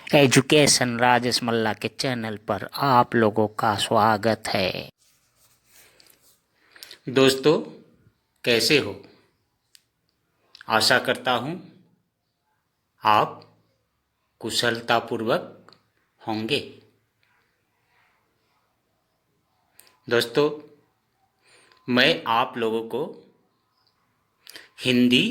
Education Rajesh मल्ला के channel पर आप लोगों का स्वागत है। दोस्तों, कैसे हो? आशा करता हूँ आप कुशलतापूर्वक होंगे। दोस्तों, मैं आप लोगों को हिंदी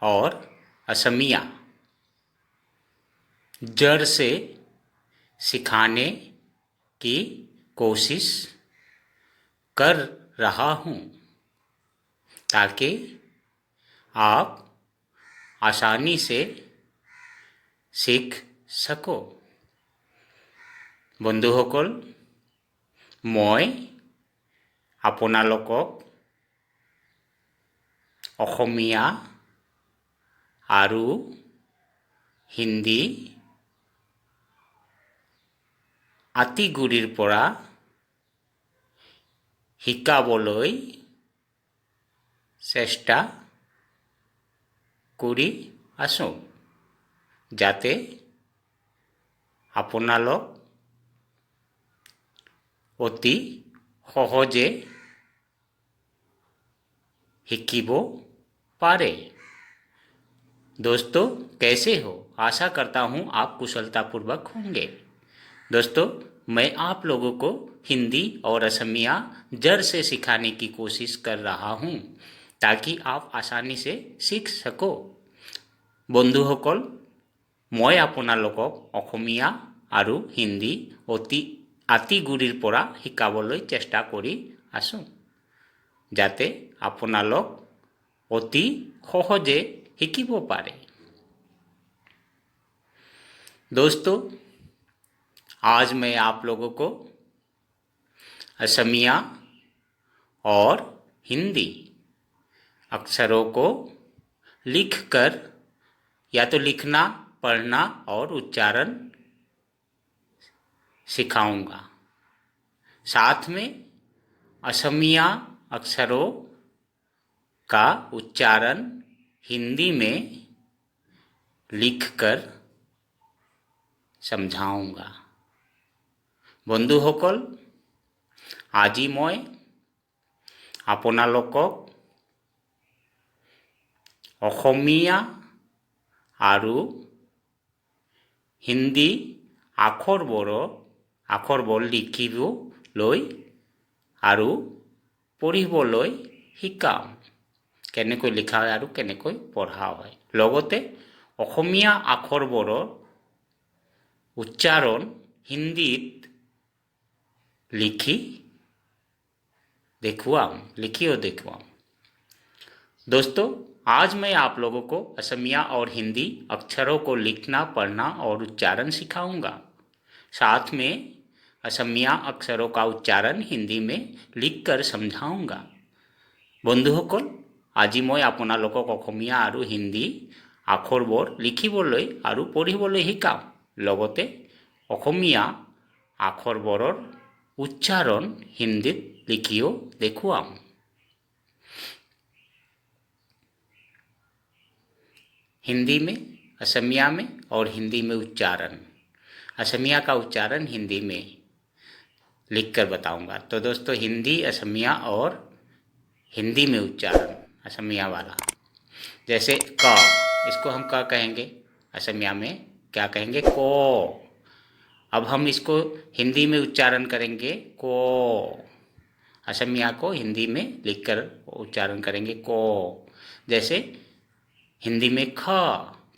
और असमिया जड़ से सिखाने की कोशिश कर रहा हूँ ताकि आप आसानी से सीख सको। বন্ধুসকল, মই আপোনালোকক অসমীয়া আৰু হিন্দী আতিগুৰিৰ পৰা শিকাবলৈ চেষ্টা কৰি আছোঁ, যাতে আপোনালোক অতি সহজে শিকিব पारे। दोस्तों, कैसे हो? आशा करता हूँ आप कुशलतापूर्वक होंगे। दोस्तों, मैं आप लोगों को हिंदी और असमिया जड़ से सिखाने की कोशिश कर रहा हूँ ताकि आप आसानी से सीख सको। বন্ধুসকল, মই আপোনালোকক অসমীয়া আৰু হিন্দী আতিগুৰিৰ পৰা শিকাবলৈ চেষ্টা কৰি আছোঁ, যাতে আপোনালোক অতি সহজে শিকিব পাৰে। दोस्तों, आज मैं आप लोगों को असमिया और हिंदी अक्षरों को लिखकर या तो लिखना, पढ़ना और उच्चारण सिखाऊंगा। साथ में असमिया अक्षरों का उच्चारण हिंदी में लिखकर समझाऊंगा। বন্ধুসকল, আজি মই আপোনালোকক অসমীয়া আৰু হিন্দী আখৰবোৰ লিখিবলৈ আৰু পঢ়িবলৈ শিকাম। কেনেকৈ লিখা হয় আৰু কেনেকৈ পঢ়া হয়। লগতে অসমীয়া আখৰবোৰৰ উচ্চাৰণ হিন্দীত लिखियो देखुआम। दोस्तों, आज मैं आप लोगों को असमिया और हिंदी अक्षरों को लिखना, पढ़ना और उच्चारण सिखाऊंगा। साथ में असमिया अक्षरों का उच्चारण हिंदी में लिखकर समझाऊंगा। বন্ধুসকল, আজি মই আপোনালোকক অসমীয়া আৰু হিন্দী আখৰবোৰ লিখিবলৈ আৰু পঢ়িবলৈ শিকাম। লগতে অসমীয়া আখৰবোৰৰ উচ্চাरण हिंदीत लिखियो देखुआम। हिंदी में, असमिया में और हिंदी में उच्चारण। असमिया का उच्चारण हिंदी में लिखकर बताऊंगा। तो दोस्तों, हिंदी, असमिया और हिंदी में उच्चारण असमिया वाला। जैसे क, इसको हम क कहेंगे, असमिया में क्या कहेंगे? को। अब हम इसको हिंदी में उच्चारण करेंगे को। असमिया को हिंदी में लिखकर उच्चारण करेंगे को। जैसे हिंदी में ख,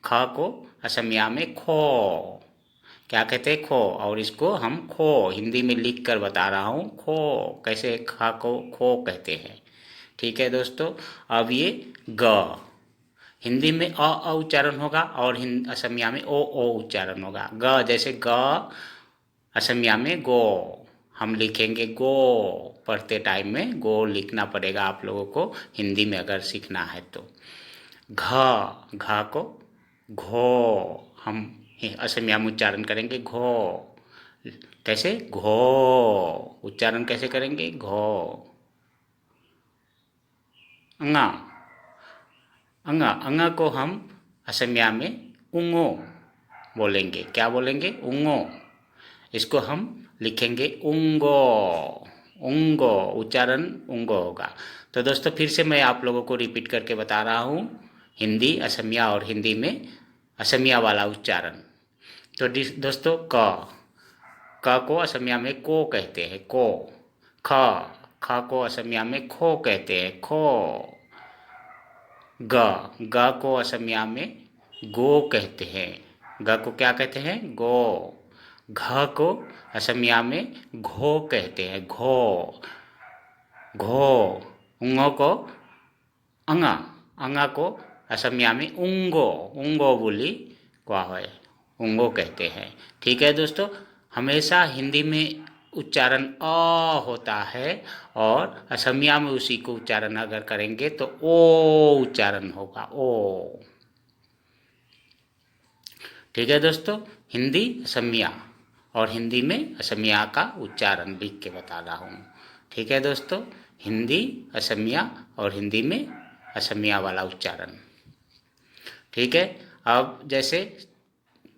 ख को असमिया में खो। क्या कहते हैं? खो। और इसको हम खो हिंदी में लिखकर बता रहा हूँ। खो कैसे ख को खो कहते हैं। ठीक है दोस्तों। अब ये ग, हिंदी में अ उच्चारण होगा और असमिया में ओ उच्चारण होगा। ग, जैसे ग असमिया में गो, हम लिखेंगे गो। पढ़ते टाइम में गो लिखना पड़ेगा आप लोगों को, हिंदी में अगर सीखना है तो। घ, घ को घो, हम असमिया में उच्चारण करेंगे घो। कैसे? घो। उच्चारण कैसे करेंगे? घो। अंगा, अंगा, अंगा को हम असमिया में उंगो, बोलेंगे। क्या बोलेंगे? उंगो। इसको हम लिखेंगे उंगो। उंगो, उच्चारण उंगो होगा। तो दोस्तों फिर से मैं आप लोगों को रिपीट करके बता रहा हूँ हिंदी, असमिया और हिंदी में असमिया वाला उच्चारण। तो दोस्तों क को असमिया में को कहते हैं, को। ख ख को असमिया में खो कहते हैं, खो। ग को असमिया में गो कहते हैं, ग को क्या कहते हैं? गो। घ को असमिया में घो कहते हैं, घो। घो। उंगो को अंगा। अंगा को असमिया में उंगो, उंगो बोली क्या है, उंगो कहते हैं। ठीक है दोस्तों, हमेशा हिंदी में उच्चारण अ होता है और असमिया में उसी को उच्चारण अगर करेंगे तो ओ उच्चारण होगा, ओ। ठीक है दोस्तों, हिंदी असमिया और हिंदी में असमिया का उच्चारण लिख के बता रहा हूँ। ठीक है दोस्तों, हिंदी असमिया और हिंदी में असमिया वाला उच्चारण। ठीक है, अब जैसे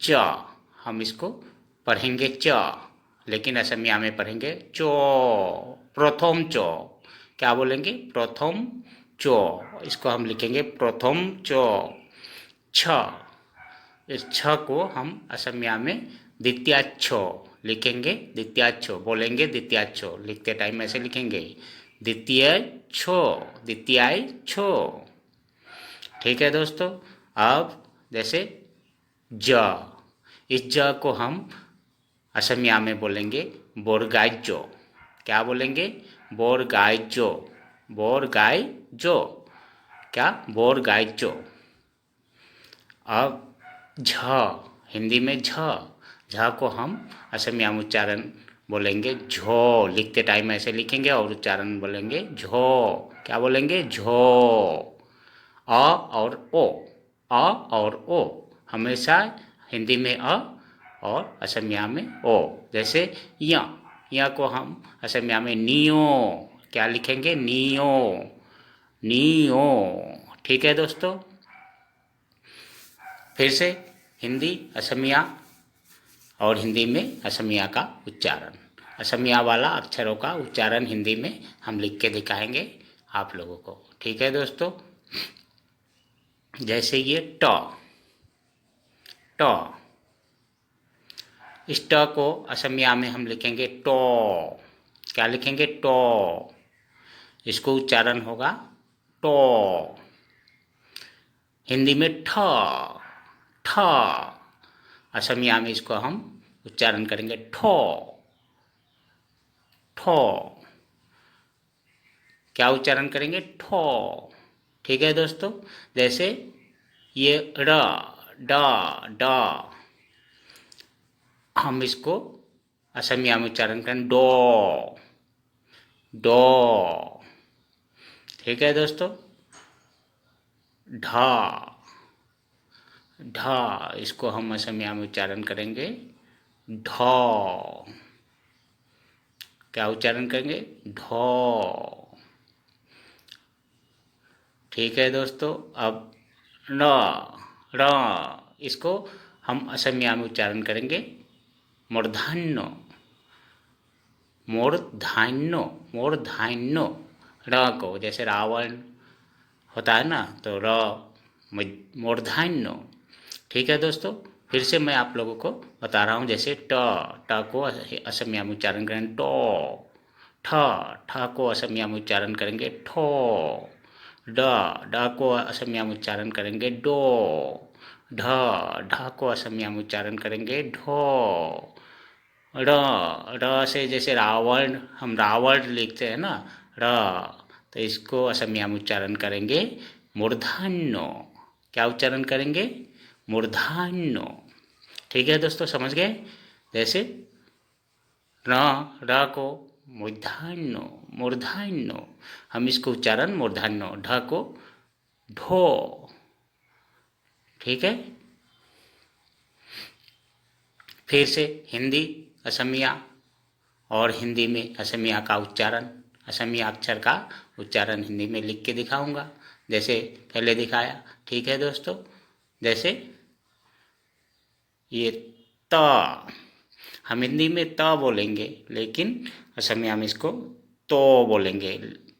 च, हम इसको पढ़ेंगे च, लेकिन असमिया में पढ़ेंगे चो, प्रथम चो। क्या बोलेंगे? प्रथम चो। इसको हम लिखेंगे प्रथम चो। छ, इस छ को हम असमिया में द्वितीयाच्छो लिखेंगे, द्वितीयाच्छो बोलेंगे, द्वितीयाच्छो लिखते टाइम ऐसे लिखेंगे, द्वितीयाच्छो, द्वितीयाच्छो। ठीक है दोस्तों, अब जैसे ज, इस ज को हम असमिया में बोलेंगे बोरगाइजो। क्या बोलेंगे? बोरगाइजो, बोरगाइजो। क्या? बोरगाइजो। अब झ, हिंदी में झ, झ को हम असमिया में उच्चारण बोलेंगे झो, लिखते टाइम ऐसे लिखेंगे और उच्चारण बोलेंगे झो। क्या बोलेंगे? झो। अ और ओ, अ और ओ, हमेशा हिंदी में अ और असमिया में ओ। जैसे या को हम असमिया में नियो। क्या लिखेंगे? Neo, neo. ठीक है दोस्तों, फिर से हिंदी असमिया और हिंदी में असमिया का उच्चारण, असमिया वाला अक्षरों का उच्चारण हिंदी में हम लिख के दिखाएंगे आप लोगों को। ठीक है दोस्तों, जैसे ये ट, ट, इस ट को असमिया में हम लिखेंगे टो। क्या लिखेंगे? टो। इसको उच्चारण होगा टो। हिंदी में ठ, ठ, असमिया में इसको हम उच्चारण करेंगे ठो, ठो। क्या उच्चारण करेंगे? ठो। ठीक है दोस्तों, जैसे ये र, ड, ड, हम इसको असमिया में उच्चारण करें डो, डो। ठीक है दोस्तों, ढ, ढ, इसको हम असमिया में उच्चारण करेंगे ढ। क्या उच्चारण करेंगे? ढ। ठीक है दोस्तों, अब र, र, इसको हम असमिया में उच्चारण करेंगे मूर्धन्य, मूर्धन्य, मूर्धन्य। र को जैसे रावण होता है ना, तो र मूर्धन्य। ठीक है दोस्तों, फिर से मैं आप लोगों को बता रहा हूँ, जैसे ट, ट को असमिया में उच्चारण करेंगे टो, ठ, ठ को असमिया में उच्चारण करेंगे ठो, ड, ड को असमिया में उच्चारण करेंगे डो, ढ, ढ को असमिया में उच्चारण करेंगे ढो, र, र से जैसे रावण, हम रावण लिखते हैं ना, र, तो इसको असमिया में उच्चारण करेंगे मूर्धन्य। क्या उच्चारण करेंगे? मूर्धन्य। ठीक है दोस्तों, समझ गए? जैसे र, र को मूर्धन्य, मूर्धन्य, हम इसको उच्चारण मूर्धन्य, ढ को ढो। ठीक है, फिर से हिंदी असमिया और हिंदी में असमिया का उच्चारण, असमिया अक्षर का उच्चारण हिंदी में लिख के दिखाऊंगा, जैसे पहले दिखाया। ठीक है दोस्तों, जैसे ये त, हम हिंदी में त बोलेंगे लेकिन असमिया में इसको तो बोलेंगे।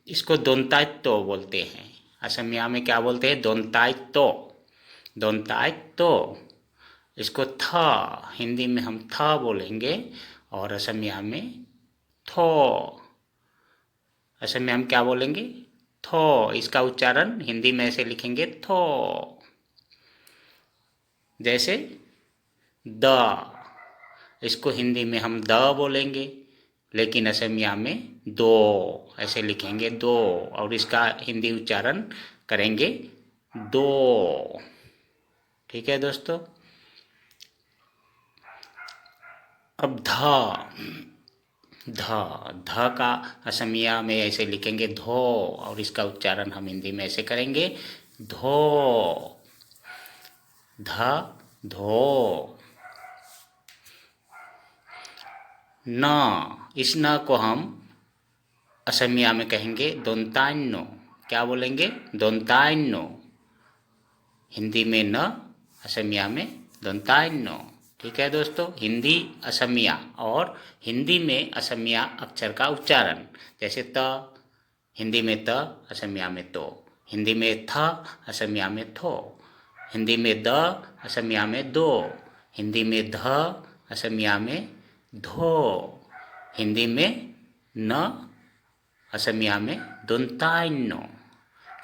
इसको दोनताय तो बोलते हैं। असमिया में क्या बोलते हैं? दोनताय तो, दोनताय तो। इसको थ, हिंदी में हम थ बोलेंगे और असमिया में थो। असमिया में क्या बोलेंगे? थो। इसका उच्चारण हिंदी में ऐसे लिखेंगे थो। जैसे द, इसको हिंदी में हम द बोलेंगे लेकिन असमिया में दो ऐसे लिखेंगे, दो। और इसका हिंदी उच्चारण करेंगे दो। ठीक है दोस्तों। अब ध, ध का असमिया में ऐसे लिखेंगे धो और इसका उच्चारण हम हिंदी में ऐसे करेंगे धो, ध धो। न, इस न को हम असमिया में कहेंगे दोनतान्नो। क्या बोलेंगे? दोनतान्नो। हिंदी में न, असमिया में दोनतान्नो। ठीक है दोस्तों। हिंदी असमिया और हिंदी में असमिया अक्षर का उच्चारण, जैसे त, हिंदी में त, असमिया में तो। हिंदी में थ, असमिया में थो। हिंदी में द, असमिया में दो। हिंदी में ध, असमिया में धो। हिंदी में न, असमिया में दोनतान्नो।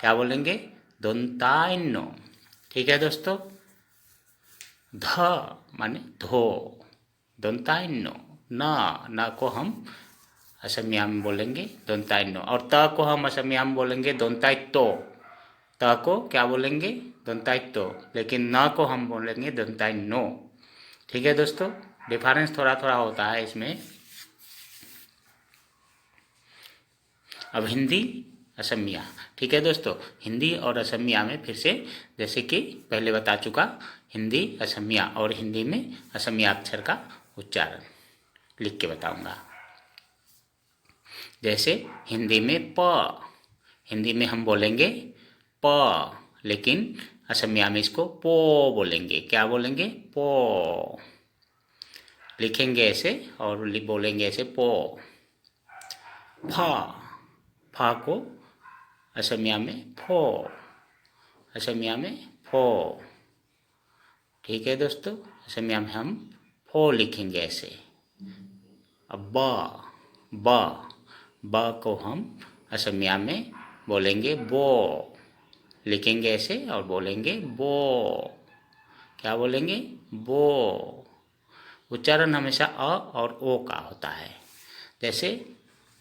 क्या बोलेंगे? दोनतान्नो। ठीक है दोस्तों। ध माने धो, दोनतान्नो। न को हम असमिया में बोलेंगे दोनतान्नो और त को हम असमिया में बोलेंगे दोनताइत्तो। त को क्या बोलेंगे? दोनताइत्तो, लेकिन न को हम बोलेंगे दोनतान्नो। ठीक है दोस्तों। डिफरेंस थोड़ा थोड़ा होता है इसमें। अब हिंदी असमिया। ठीक है दोस्तों। हिंदी और असमिया में फिर से, जैसे कि पहले बता चुका, हिंदी असमिया और हिंदी में असमिया अक्षर का उच्चारण लिख के बताऊंगा। जैसे हिंदी में प, हिंदी में हम बोलेंगे प लेकिन असमिया में इसको पो बोलेंगे। क्या बोलेंगे? पो। लिखेंगे ऐसे और बोलेंगे ऐसे पो। फ, फ को असमिया में फो, असमिया में फो। ठीक है दोस्तों। असमिया में हम फो लिखेंगे ऐसे। अब ब को हम असमिया में बोलेंगे बो, लिखेंगे ऐसे और बोलेंगे बो। क्या बोलेंगे? बो। उच्चारण हमेशा अ और ओ का होता है। जैसे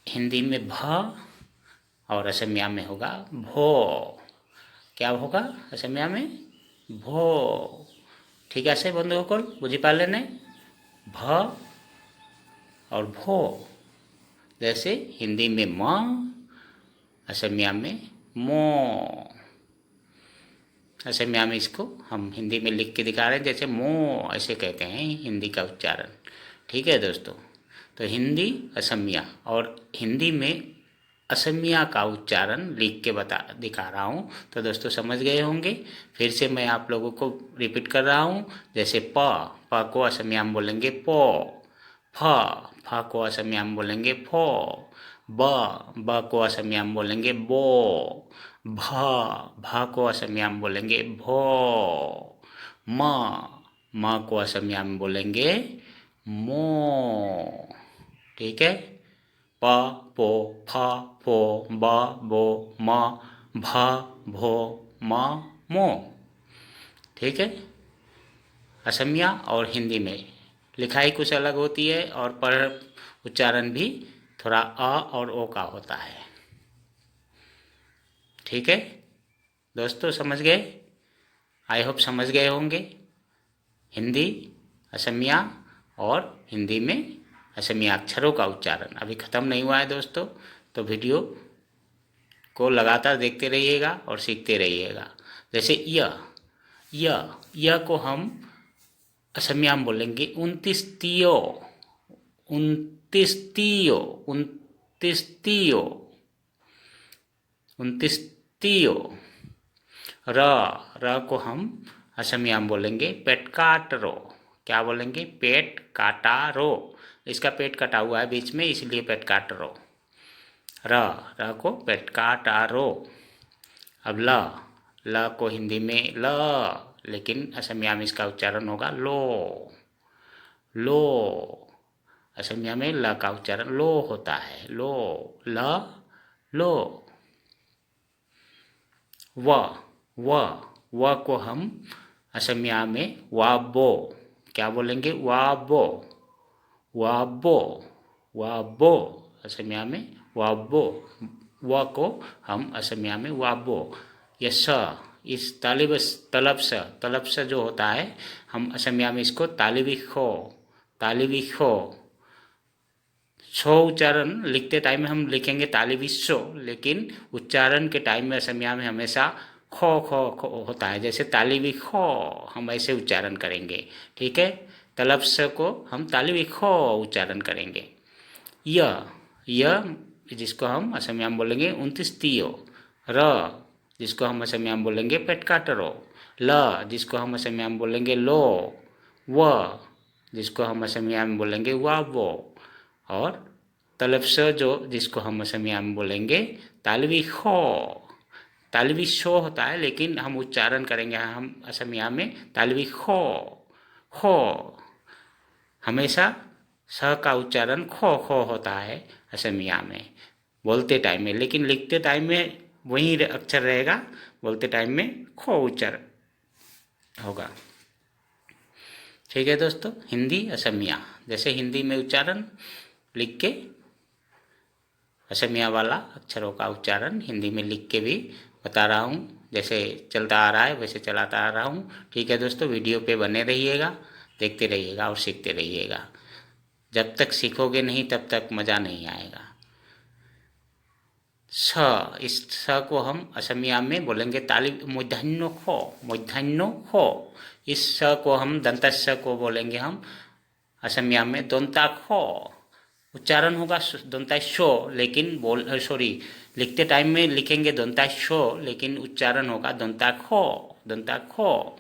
हिंदी में भ और असमिया में होगा भो। क्या होगा असमिया में? भो। ठीक है बंधुসকল बुझी पाले ने? भ और भो। जैसे हिंदी में म, असमिया में मो। असमिया में इसको हम हिंदी में लिख के दिखा रहे हैं, जैसे मो ऐसे कहते हैं हिंदी का उच्चारण। ठीक है दोस्तों। तो हिंदी असमिया और हिंदी में असमिया का उच्चारण लिख के दिखा रहा हूँ, तो दोस्तों समझ गए होंगे। फिर से मैं आप लोगों को रिपीट कर रहा हूँ। जैसे प को असमिया में बोलेंगे पो। फ को असमिया में बोलेंगे फो। ब को असमिया में बोलेंगे बो। भ को असमिया में बोलेंगे भो। म को असमिया में बोलेंगे मो। ठीक है। प, पो, फ, फो, ब, बो, म, भ, भो, म, मो। ठीक है। असमिया और हिंदी में लिखाई कुछ अलग होती है और पढ़ उच्चारण भी थोड़ा अ और ओ का होता है। ठीक है दोस्तों, समझ गए? आई होप समझ गए होंगे। हिंदी असमिया और हिंदी में असमिया अक्षरों का उच्चारण अभी ख़त्म नहीं हुआ है दोस्तों, तो वीडियो को लगातार देखते रहिएगा और सीखते रहिएगा। जैसे य को हम असमिया में बोलेंगे 29 29 29 र को हम असमिया में बोलेंगे पेटकाटरो। क्या बोलेंगे? पेट काटा रो। इसका पेट कटा हुआ है बीच में, इसलिए पेट काट रो। र को पेट काटा रो। अब ल को हिंदी में ल, लेकिन असमिया में इसका उच्चारण होगा लो। लो, असमिया में ल का उच्चारण लो होता है। लो, ल, लो। व को हम असमिया में वाबो। क्या बोलेंगे? वाबो। वाबो, वाबो, असमिया में वाबो। व को हम असमिया में वाबो। ये स, इस तलब स जो होता है, हम असमिया में इसको तालिबी खो, तालिबी खो। छो उच्चारण लिखते टाइम में हम लिखेंगे तालिबी शो, लेकिन उच्चारण के टाइम में असमिया में हमेशा खो खो खो होता है। जैसे तालिबी खो, हम ऐसे उच्चारण करेंगे। ठीक है, तलब स को हम तालिबी खो उच्चारण करेंगे। य जिसको हम असमिया में बोलेंगे 29 तियो। र जिसको हम असमिया में बोलेंगे पेट काटरो। ल जिसको हम असमिया में बोलेंगे लो। व जिसको हम असमिया में बोलेंगे वावो। और तलब स जिसको हम असमिया में बोलेंगे तालवी खो। तालवी शो होता है, लेकिन हम उच्चारण करेंगे हम असमिया में तालवी खो। खो, हमेशा स का उच्चारण खो खो होता है असमिया में बोलते टाइम में, लेकिन लिखते टाइम में वही अक्षर रहेगा, बोलते टाइम में खो उच्चारण होगा। ठीक है दोस्तों, हिंदी असमिया, जैसे हिंदी में उच्चारण लिख के असमिया वाला अक्षरों का उच्चारण हिंदी में लिख के भी बता रहा हूँ। जैसे चलता आ रहा है वैसे चलाता आ रहा हूँ। ठीक है दोस्तों, वीडियो पे बने रहिएगा, देखते रहिएगा और सीखते रहिएगा। जब तक सीखोगे नहीं तब तक मज़ा नहीं आएगा। स, इस स को हम असमिया में बोलेंगे मूर्धन्य खो, मूर्धन्य खो। इस स को हम दंतस्य को बोलेंगे हम असमिया में दंता खो। उच्चारण होगा दंता शो, लेकिन लिखते टाइम में लिखेंगे दंता शो, लेकिन उच्चारण होगा दंता खो, दंता खो।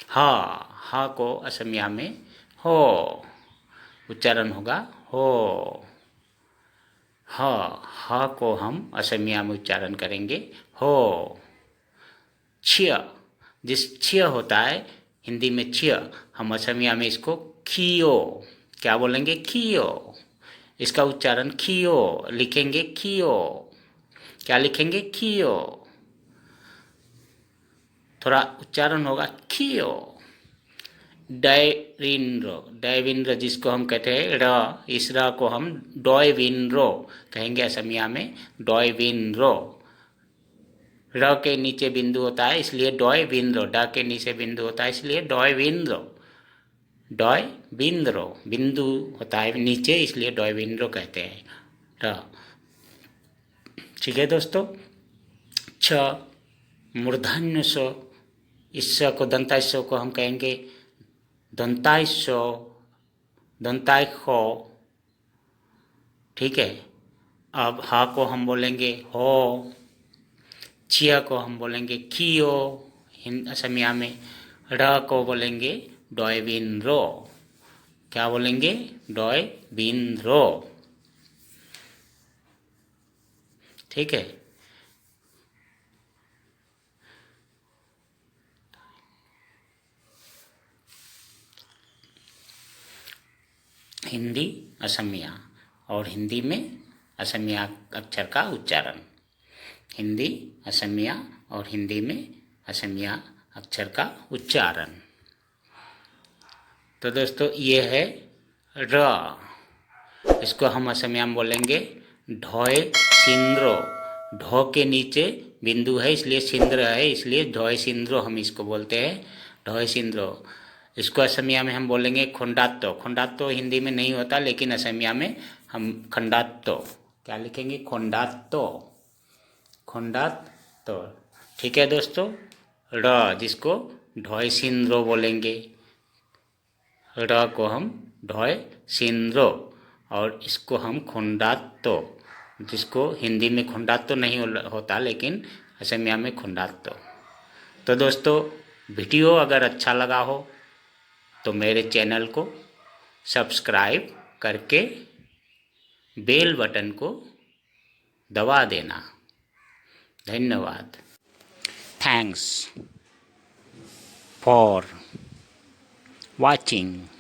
हा को असमिया में हो, उच्चारण होगा हो। हा को हम असमिया में उच्चारण करेंगे हो। छिय, जिस छिय होता है हिंदी में छिय, हम असमिया में इसको खियो। क्या बोलेंगे? खियो। इसका उच्चारण खियो लिखेंगे, खियो। क्या लिखेंगे? खियो। थोड़ा उच्चारण होगा खियो। डयविंद्रो, डयविंद्र जिसको हम कहते हैं र, इस र को हम डॉयविंद्रो कहेंगे असमिया में, डॉयविंद्रो। र के नीचे बिंदु होता है इसलिए डॉयविंद्रो, ड के नीचे बिंदु होता है इसलिए डॉयविंद्रो। डॉयविंद्रो, बिंदु होता है नीचे इसलिए डॉयविंद्रो कहते हैं र। ठीक है दोस्तों, छ मूर्धन्य स, इस स को दंता स को हम कहेंगे दंताय सो, दंताय खो। ठीक है, अब हा को हम बोलेंगे हो। छिया को हम बोलेंगे खियो असमिया में। र को बोलेंगे डॉयविन रो। क्या बोलेंगे? डॉयविन रो। ठीक है, हिंदी असमिया और हिंदी में असमिया अक्षर का उच्चारण। हिंदी असमिया और हिंदी में असमिया अक्षर का उच्चारण। तो दोस्तों ये है र, इसको हम असमिया में बोलेंगे ढोय सिंद्रो। ढो के नीचे बिंदु है इसलिए सिंद्र है, इसलिए ढोय सिंद्रो हम इसको बोलते हैं, ढोय सिंद्रो। इसको असमिया में हम बोलेंगे खोंडात्तो। खोंडात्तो हिंदी में नहीं होता, लेकिन असमिया में हम खंडात्तो। क्या लिखेंगे? खोंडात्तो, खोंडात्तो। ठीक है दोस्तों, र जिसको ढोय सिंद्रो बोलेंगे, र को हम ढोय सिंद्रो, और इसको हम खोंडात्तो, जिसको हिंदी में खोंडात्तो नहीं होता लेकिन असमिया में खोंडात्तो। तो दोस्तों वीडियो अगर अच्छा लगा हो तो मेरे चैनल को सब्सक्राइब करके बेल बटन को दबा देना। धन्यवाद। Thanks for watching।